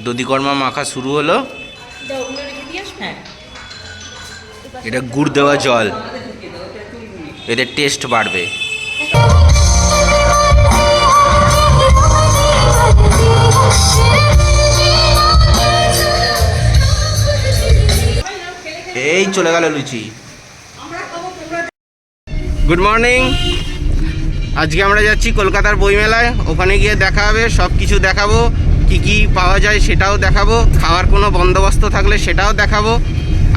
দধিকর্মা মাখা শুরু হলো। এটা গুড় দেওয়া জল, এদের টেস্ট বাড়বে। এই চলে গেল লুচি। Good morning. আজকে আমরা যাচ্ছি কলকাতার বইমেলায়, ওখানে গিয়ে দেখা হবে, সব কিছু দেখাবো, কি কি পাওয়া যায় সেটাও দেখাবো, খাওয়ার কোনো বন্দোবস্ত থাকলে সেটাও দেখাবো।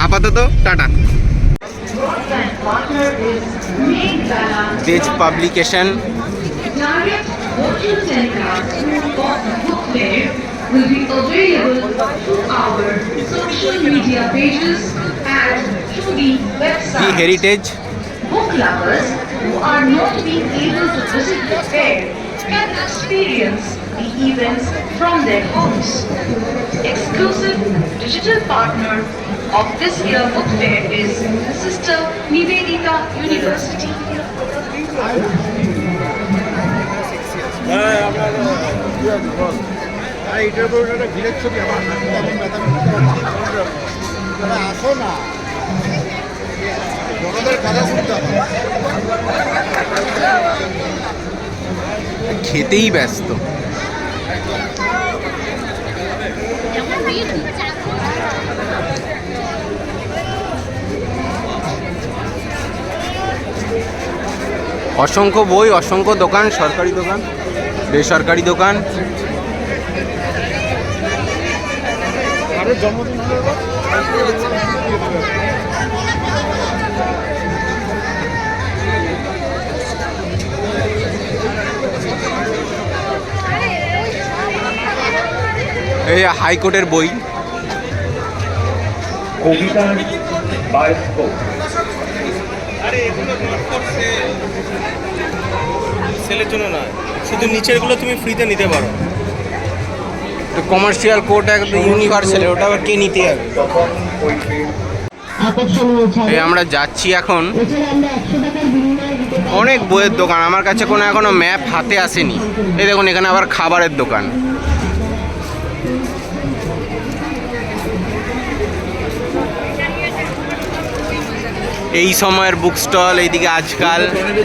আপাতত tata. Dey's publication. Will be available through our social media pages and through the website. The Heritage. Book lovers who are not being able to visit the fair can experience the events from their homes. Exclusive digital partner of this year book fair is Sister Nivedita University. খেতেই ব্যস্ত। অসংখ্য বই, অসংখ্য দোকান, সরকারি দোকান, বেসরকারি দোকান। এই হাইকোর্টের বই। কবিতার বায়োস্কোপ। সেলের জন্য না, শুধু নিচেরগুলো তুমি ফ্রিতে নিতে পারো। কমার্শিয়াল কোর্ট একদম ইউনিভার্সাল, ওটা আবার কে নিতে যাবে? এই আমরা যাচ্ছি এখন। অনেক বইয়ের দোকান, আমার কাছে কোনো এখনো ম্যাপ হাতে আসেনি। এই দেখুন এখানে আবার খাবারের দোকান। এই সময়ের বুক স্টল, এইদিকে আজকাল।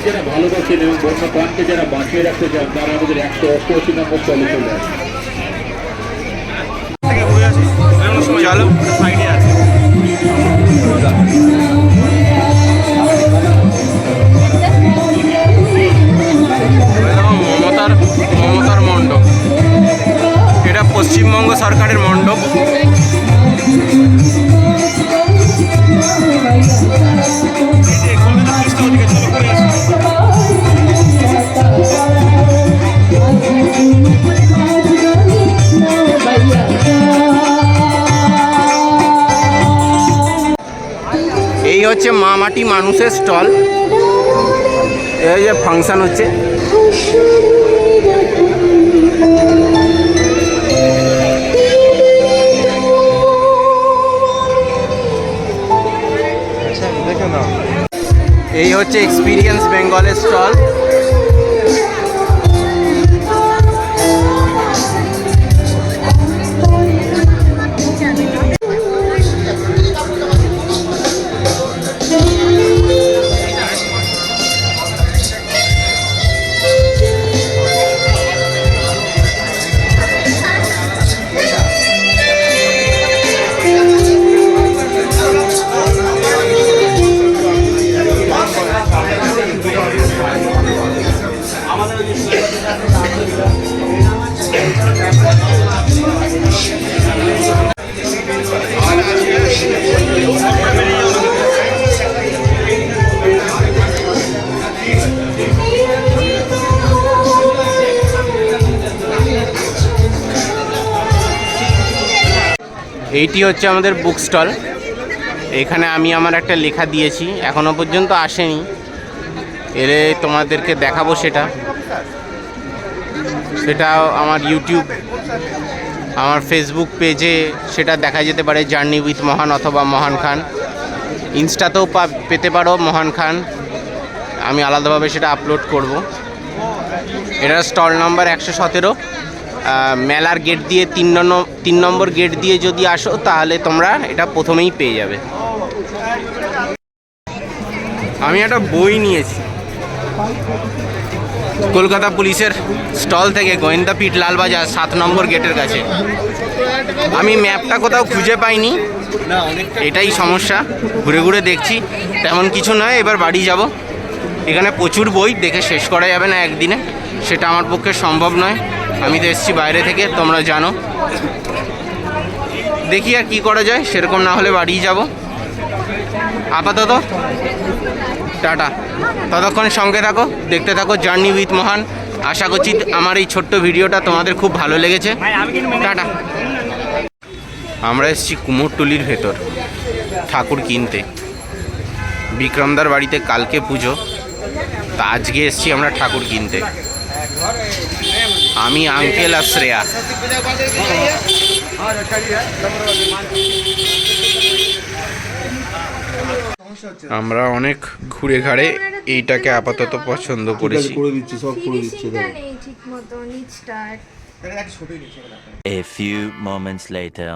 যারা ভালোবাসেন এবং বন্যপ্রাণকে যারা বাঁচিয়ে রাখতে চান তারা আমাদের 188 নম্বর স্টলে চলে আসে। চলো সাইডে আছে। মমতার মণ্ডপ, এটা পশ্চিমবঙ্গ সরকারের মণ্ডপ। এই হচ্ছে মা মাটি মানুষের স্টল। এই যে ফাংশন হচ্ছে। এই হচ্ছে এক্সপিরিয়েন্স বেঙ্গলের স্টল। এইটি হচ্ছে আমাদের বুক স্টল। এখানে আমি আমার একটা লেখা দিয়েছি, এখনো পর্যন্ত আসেনি, এলে তোমাদেরকে দেখাবো। সেটা আমার ইউটিউব, আমার ফেসবুক পেজে সেটা দেখা যেতে পারে, জার্নি উইথ মহান অথবা মহান খান। ইনস্টাতেও পেতে পারো মহান খান, আমি আলাদাভাবে সেটা আপলোড করব। এটার স্টল নাম্বার 117। মেলার গেট দিয়ে 3 নম্বর গেট দিয়ে যদি আসো তাহলে তোমরা এটা প্রথমেই পেয়ে যাবে। আমি একটা বই নিয়েছি কলকাতা পুলিশের স্টল থেকে, গোয়েন্দাপীঠ লালবাজার 7 নম্বর গেটের কাছে। আমি ম্যাপটা কোথাও খুঁজে পাইনি, এটাই সমস্যা। ঘুরে ঘুরে দেখছি, তেমন কিছু নয়। এবার বাড়ি যাব। এখানে প্রচুর বই, দেখে শেষ করা যাবে না একদিনে, সেটা আমার পক্ষে সম্ভব নয়। আমি তো এসেছি বাইরে থেকে, তোমরা জানো। দেখি আর কী করা যায়, সেরকম না হলে বাড়ি যাব। আপাতত টাটা। ততক্ষণ সঙ্গে থাকো, দেখতে থাকো জার্নি উইথ মহান। আশা করছি আমার এই ছোট্ট ভিডিওটা তোমাদের খুব ভালো লেগেছে। টাটা। আমরা এসেছি কুমোরটুলির ভেতর ঠাকুর কিনতে। বিক্রমদার বাড়িতে কালকে পুজো, তা আজকে এসেছি আমরা ঠাকুর কিনতে। আমি, আঙ্কেল আর শ্রেয়া। আমরা অনেক ঘুরে ঘাড়ে এইটাকে আপাতত পছন্দ করেছি। A few moments later.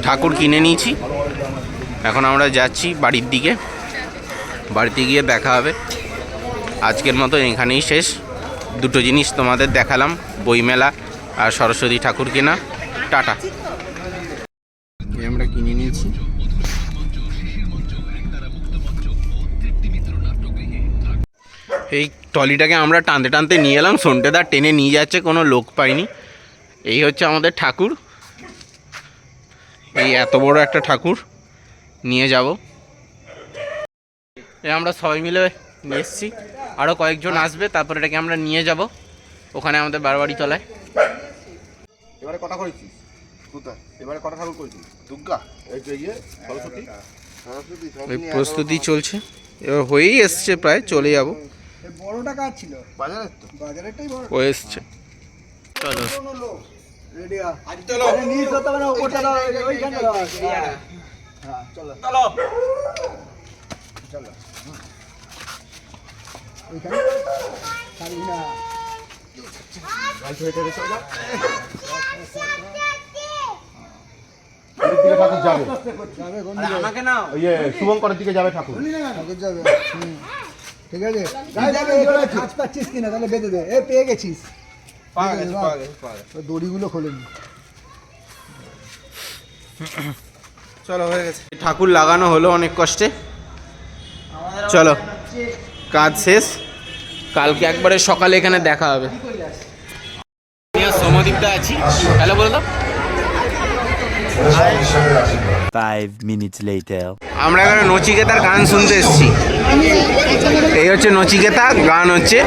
ঠাকুর কিনে নিয়েছি, এখন আমরা যাচ্ছি বাড়ির দিকে। বাড়িতে গিয়ে দেখা হবে। আজকের মতো এখানেই শেষ। দুটো জিনিস তোমাদের দেখালাম, বইমেলা আর সরস্বতী ঠাকুর কেনা। টাটা। আমরা কিনে নিয়েছি। এই ট্রলিটাকে আমরা টানতে টানতে নিয়ে এলাম, সন্টেদা টেনে নিয়ে যাচ্ছে, কোনো লোক পাইনি। এই হচ্ছে আমাদের ঠাকুর। এই এত বড় একটা ঠাকুর নিয়ে যাব। আমরা সবাই মিলে নিয়ে এসেছি, আরও কয়েকজন আসবে, তারপর এটাকে আমরা নিয়ে যাব ওখানে আমাদের বারবাড়ি তলায়। এবারে কটা করেছিস? এবারে কটা ঠাকুর করেছিস? দুর্গা, এই যে সরস্বতী, ওই প্রস্তুতি চলছে, এবার হয়েই এসছে, প্রায় চলে যাব। বড়টা কাজ ছিল বাজারের তো বাজারেরটাই বড়। ও এসছে, চলো রেডি আজ চলো নিজ হতে মানে ওটা দাও, ওইখানে দাও। হ্যাঁ চলো চলো চলো ওইখানে সারি না ভাই তো হেঁটে চলে যা। দিকে ঠাকুর যাবে, যাবে কোন আরে আমাকে নাও। ওই শুভঙ্করের দিকে যাবে ঠাকুর। ঠাকুর যাবে। ঠিক আছে যাবে, কাজ পাচ্ছিস কিনা তাহলে বেঁধে দে। এ পেয়ে গেছিস, দড়িগুলো খোলে নি। চলো, হয়ে গেছে। ঠাকুর লাগানো হলো অনেক কষ্টে। চলো, কাজ শেষ। কালকে একবারে সকালে এখানে দেখা হবে। সমদীপটা আছি, হ্যালো বলো তো। 5 minutes later. আমরা এখানে নচিকেতার গান শুনতে এসেছি। এই হচ্ছে নচিকেতা, গান হচ্ছে।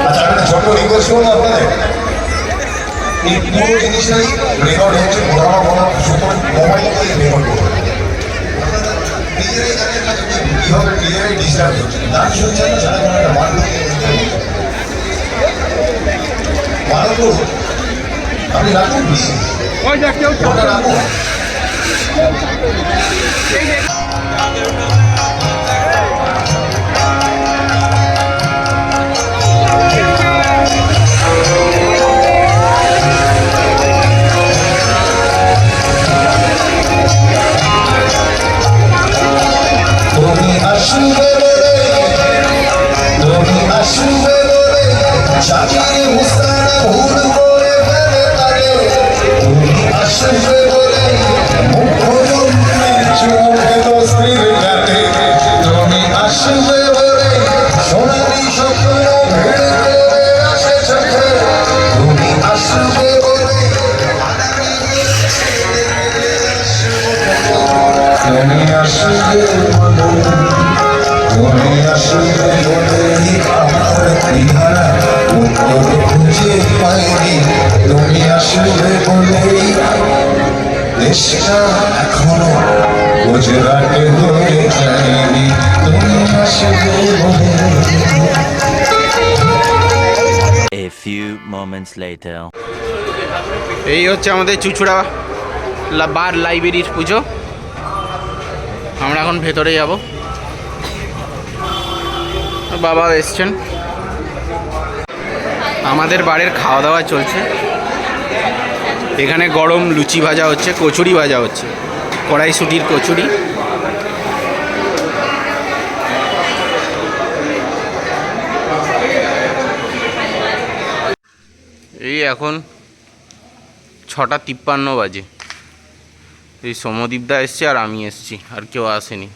আচ্ছা, একটা ছোট রিকোয়েস্ট করবো আপনাদের, এই পুরো জিনিসটাই রেকর্ড হচ্ছে, সুতরাং মোবাইল দিয়ে রেকর্ড করবো। নিজেরাই জানেন না কীভাবে নিজেরাই ডিস্টার্ব হচ্ছে। গান শুনছেন না, সারা একটা মানব আপনি রাখুন, প্লিজ ওটা রাখুন। এখনো গুজরাটে হয়ে যায়নি, তুমি আসবে বলে। A few moments later. এই হচ্ছে আমাদের চুচুড়া বার লাইব্রেরির পুজো। আমরা এখন ভেতরে যাব। বাবা এসছেন। আমাদের বাড়ির খাওয়া দাওয়া চলছে। এখানে গরম লুচি ভাজা হচ্ছে, কচুরি ভাজা হচ্ছে, কড়াইশুঁটির কচুরি। এই এখন 6:53 বাজে। এই সমদীপদা এসছে আর আমি এসছি, আর কেউ আসেনি।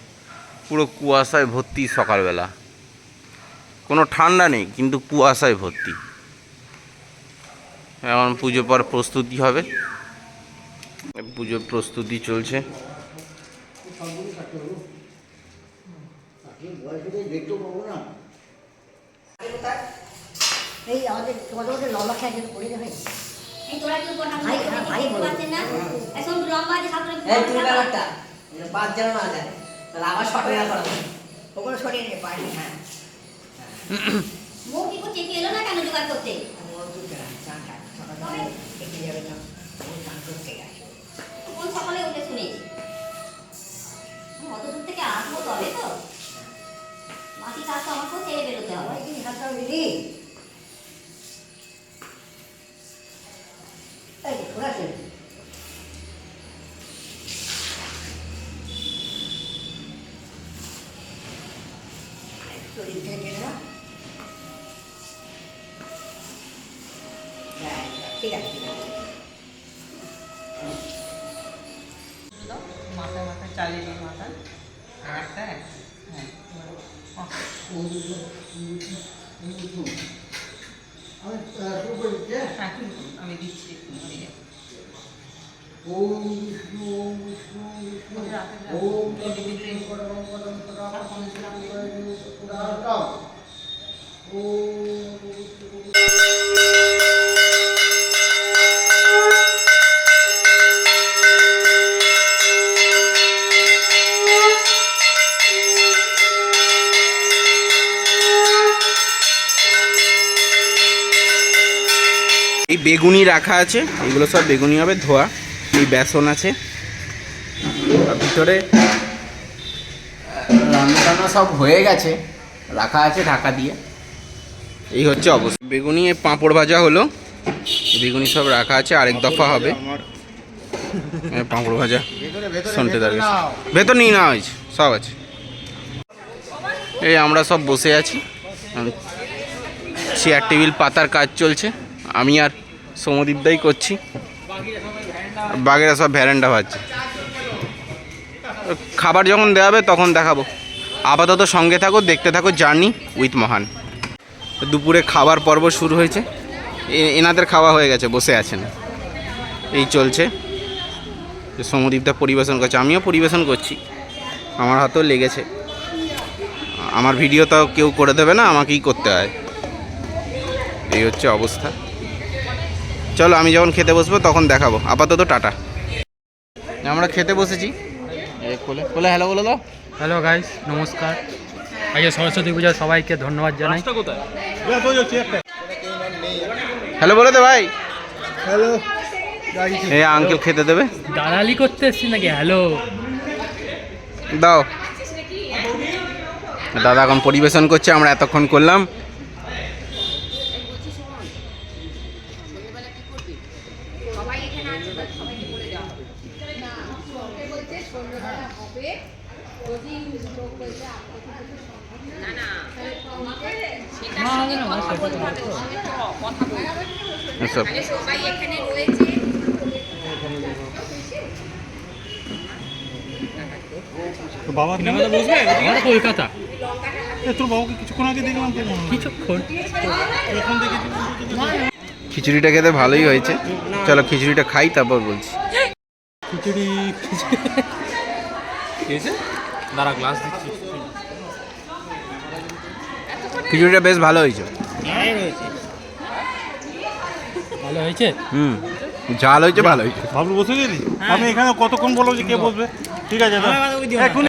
পুরো কুয়াশায় ভর্তি সকালবেলা, কোনো ঠান্ডা নেই কিন্তু কুয়াশায় ভর্তি। এখন পুজো পর প্রস্তুতি হবে, পুজোর প্রস্তুতি চলছে। এই আমাদের তোমাদের মধ্যে লম্বা খেয়ে যেন করে দেবে এই তোরা কি কোনা ভাই ভাই বলতে না এখন লম্বা যে ছাত্র এই তুই ব্যাপারটা বাদ জানা না যায় তাহলে আবার শর্ট হয়ে করা ওগুলো সরিয়ে নিয়ে পাই হ্যাঁ মো কি করতে এলো না কেন জোগাড় করতে ও তুই চান খা সকালে দেখে যাবে না ও চান করতে গেছে কোন সকালে উঠে শুনেছি অত দূর থেকে আসবো তবে তো বাকি কাজ তো আমাকেও ছেড়ে বেরোতে হবে কি হাতটা দিদি এই ঘোরা চল ঠিক আছে ঠিক আছে মাথায় মাথায় চালিয়ে দিই মাথায় একটা হ্যাঁ আমি দিচ্ছি এই বেগুনি রাখা আছে, এগুলো সব বেগুনি হবে ধোয়া। এই বেসন আছে, আর ভিতরে রান্না টান্না সব হয়ে গেছে, রাখা আছে ঢাকা দিয়ে। এই হচ্ছে অবস্থা। বেগুনি পাঁপড় ভাজা হলো, বেগুনি সব রাখা আছে, আরেক দফা হবে পাঁপড় ভাজা। শুনতে থাকবে ভেতর নিয়ে নেওয়া হয়েছে, সব আছে। এই আমরা সব বসে আছি, চেয়ার টেবিল পাতার কাজ চলছে। আমি আর সমদীপদাই করছি, বাঘেরা সব ভ্যারান্ডা ভাজছে। খাবার যখন দেওয়া হবে তখন দেখাবো। আপাতত সঙ্গে থাকো, দেখতে থাকো জার্নি উইথ মহান। দুপুরে খাবার পর্ব শুরু হয়েছে, এনাদের খাওয়া হয়ে গেছে, বসে আছেন। এই চলছে, সমদীপদা পরিবেশন করছে, আমিও পরিবেশন করছি, আমার হাতেও লেগেছে। আমার ভিডিও তো কেউ করে দেবে না, আমাকেই করতে হয়। এই হচ্ছে অবস্থা। চলো আমি যখন খেতে বসবো তখন দেখাবো। আপাতত টাটা। আমরা খেতে বসেছি, বলে হ্যালো বলে দাও। হ্যালো গাইস, নমস্কার। আজকে সরস্বতী পূজার সবাইকে ধন্যবাদ জানাই। হ্যালো বলে দে ভাই। হ্যালো এই আঙ্কেল খেতে দেবে। দালালি করতে এসছি নাকি? হ্যালো দাও। দাদা এখন পরিবেশন করছে, আমরা এতক্ষণ করলাম। বাবার নামে বসবে? আমার কলকাতা। তোর বাবুকে কিছুক্ষণ আগে দেখলাম, কিছুক্ষণ খিচুড়িটা খেতে ভালোই হয়েছে। চলো খিচুড়িটা খাই, তারপর বলছি। খিচুড়ি খেয়েছে, দাঁড়া গ্লাস দিচ্ছি। খিচুড়িটা বেশ ভালো হয়েছে। ভালো হয়েছে? ঝাল হয়েছে, ভালো হয়েছে। বাবু বসে গেলি? আমি এখানে কতক্ষণ বলবো যে কে বসবে? ঠিক আছে এখন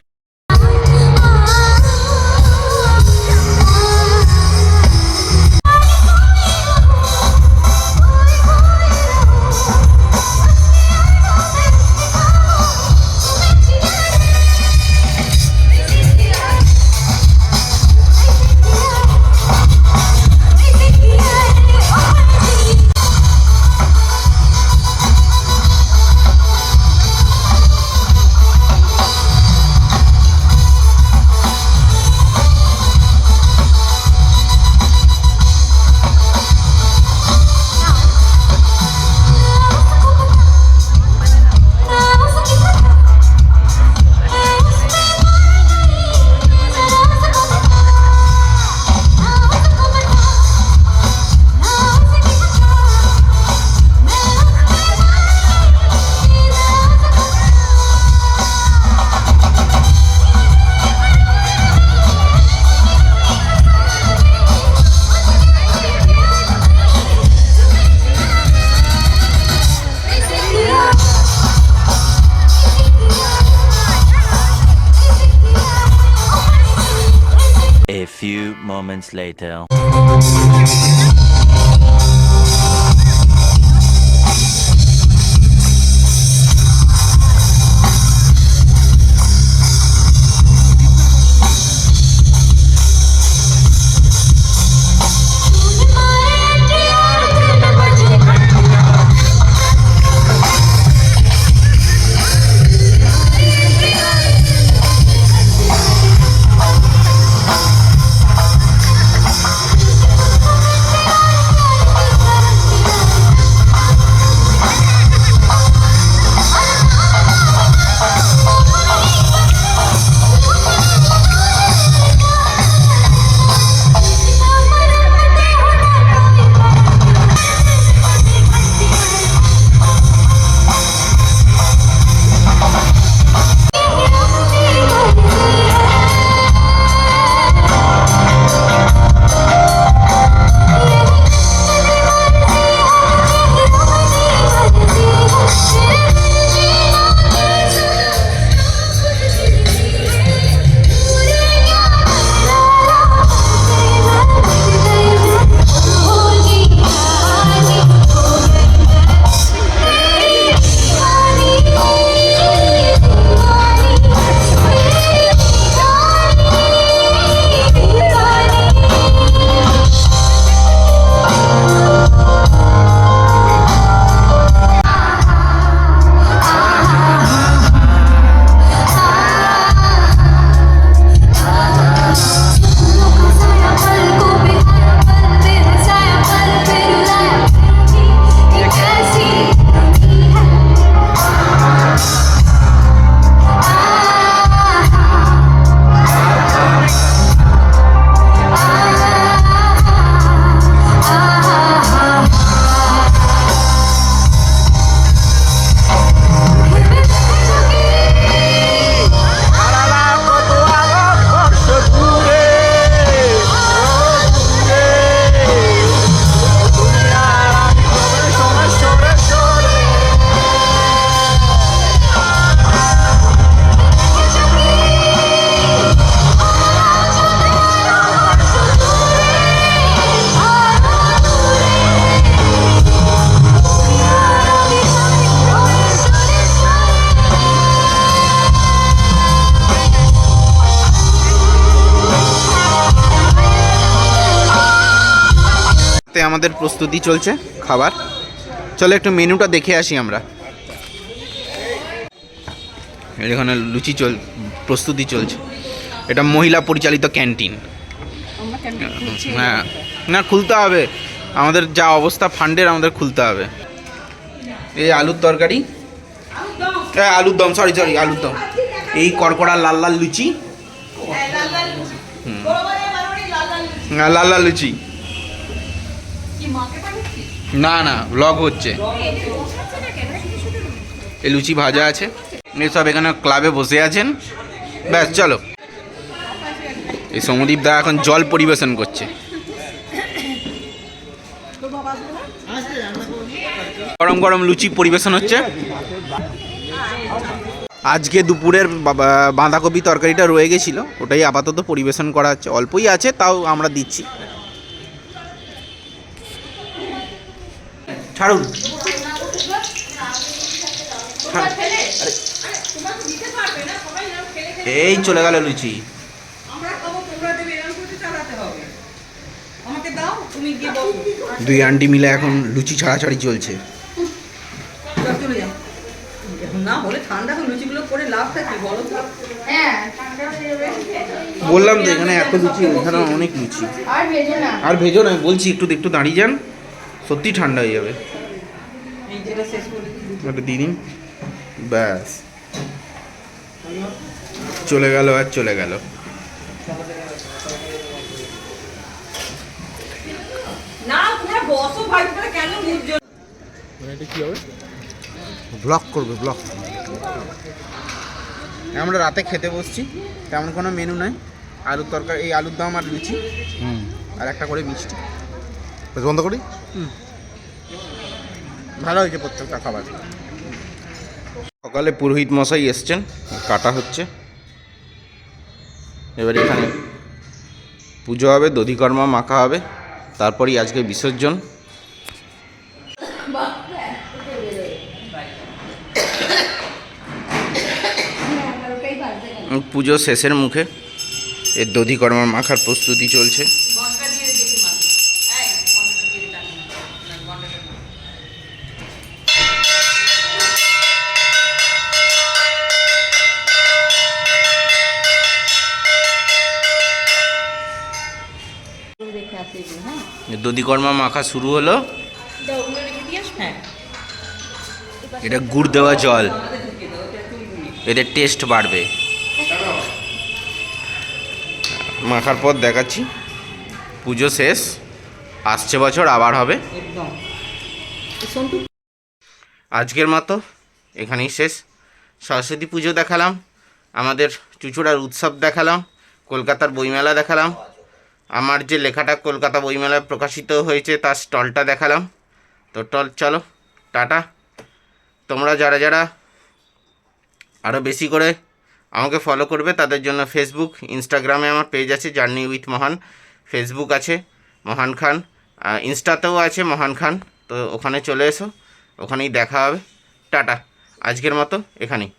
moments later. আমাদের প্রস্তুতি চলছে খাবার। চলো একটু মেনুটা দেখে আসি আমরা। এখানে লুচি প্রস্তুতি চলছে। এটা মহিলা পরিচালিত ক্যান্টিন। হ্যাঁ, না খুলতে হবে, আমাদের যা অবস্থা ফান্ডের আমাদের খুলতে হবে। এই আলুর তরকারি, আলুর দম, সরি আলুর দম। এই কড়কড়া লাল লাল লুচি, লাল লাল লুচি। না না, ব্লগ হচ্ছে। এই লুচি ভাজা আছে, সব এখানে ক্লাবে বসে আছেন। ব্যাস চলো। এই সমদীপ দা এখন জল পরিবেশন করছে। গরম গরম লুচি পরিবেশন হচ্ছে। আজকে দুপুরের বাঁধাকপি তরকারিটা রয়ে গেছিলো, ওটাই আপাতত পরিবেশন করা হচ্ছে। অল্পই আছে, তাও আমরা দিচ্ছি। ছাড়ুন, এই চলে গেল লুচি। দুই আন্টি মিলে এখন লুচি ছাড়াছাড়ি চলছে। বললাম তো এখানে এত লুচি, এখানে অনেক লুচি। আর ভেজো না, বলছি একটু একটু দাঁড়িয়ে যান, সত্যি ঠান্ডা হয়ে যাবে। একটা দিয়ে দিন, ব্যাস চলে গেল আর চলে গেল। ব্লগ করবে, ব্লগ। আমরা রাতে খেতে বসছি, তেমন কোনো মেনু নাই। আলুর তরকারি, এই আলুর দম আর লুচি, আর একটা করে মিষ্টি। বন্ধ করি। ভালো হয়েছে প্রত্যেকটা খাবার। সকালে পুরোহিত মশাই এসছেন, কাটা হচ্ছে। এবারে এখানে পুজো হবে, দধিকর্মা মাখা হবে, তারপরই আজকে বিসর্জন। পুজো শেষের মুখে, এর দধিকর্মা মাখার প্রস্তুতি চলছে। দধিকর্মা মাখা শুরু হলো। এটা গুড় দেওয়া জল, এদের টেস্ট বাড়বে। মাখার পর দেখাচ্ছি। পুজো শেষ, আসছে বছর আবার হবে। আজকের মতো এখানেই শেষ। সরস্বতী পুজো দেখালাম, আমাদের চুঁচুড়ার উৎসব দেখালাম, কলকাতার বইমেলা দেখালাম, আমার যে লেখাটা কলকাতা বইমেলায় প্রকাশিত হয়েছে তার স্টলটা দেখালাম। তো চলো টাটা। তোমরা যারা যারা আরও বেশি করে আমাকে ফলো করবে তাদের জন্য ফেসবুক, ইনস্টাগ্রামে আমার পেজ আছে জার্নি উইথ মহান, ফেসবুক আছে মহান খান, ইনস্টাতেও আছে মহান খান। তো ওখানে চলে এসো, ওখানেই দেখা হবে। টাটা, আজকের মতো এখানেই।